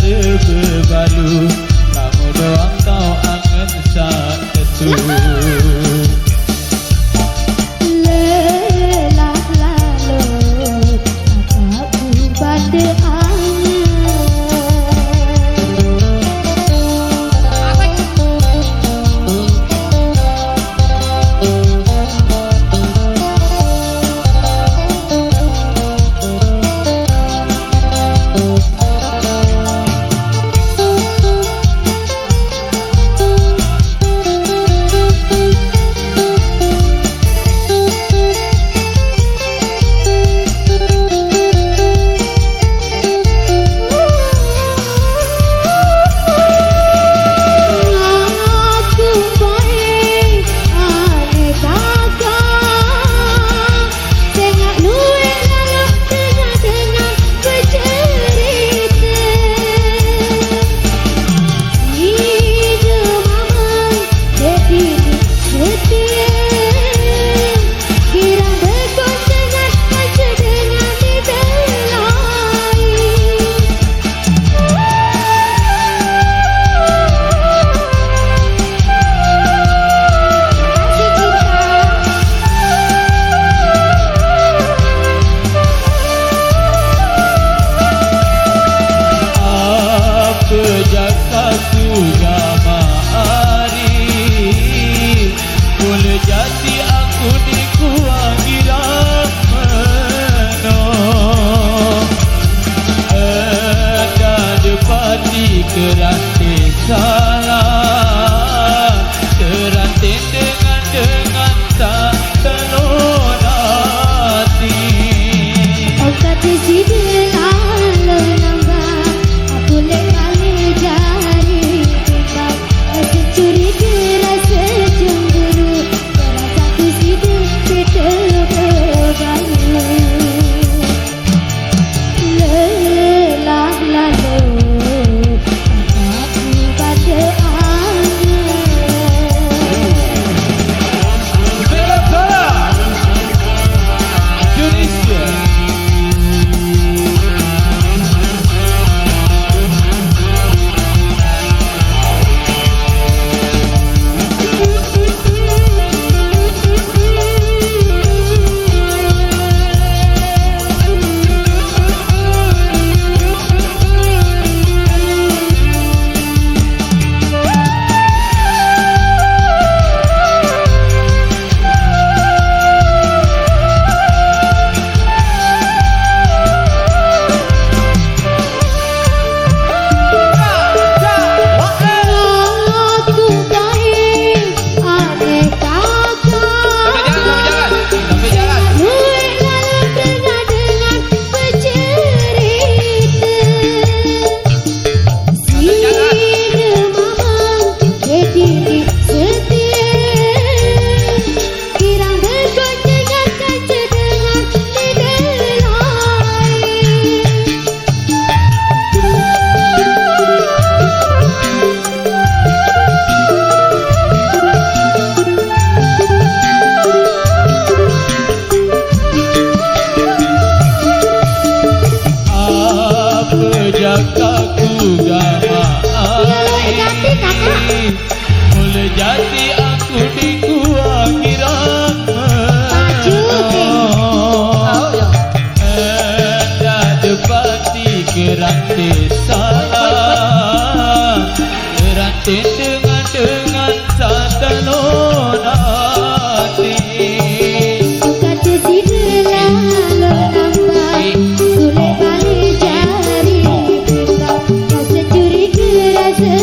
berbalu, kamu doang tahu angen sak tetu. Lelah lalu aku pada keranti salah, keranti dengan tak telur hati. kau kata si lalu nambah, aku lekali jari timbang, rasa curiga, rasa cemburu, rasa tu si terbalu. Lelah lalu aku gamai, mulai jadi aku di kuangiran dah depati keranti salah, keranti dengan satalon hati. kau kata si lalu nambah, sulit balik jari timbang, rasa curiga, rasa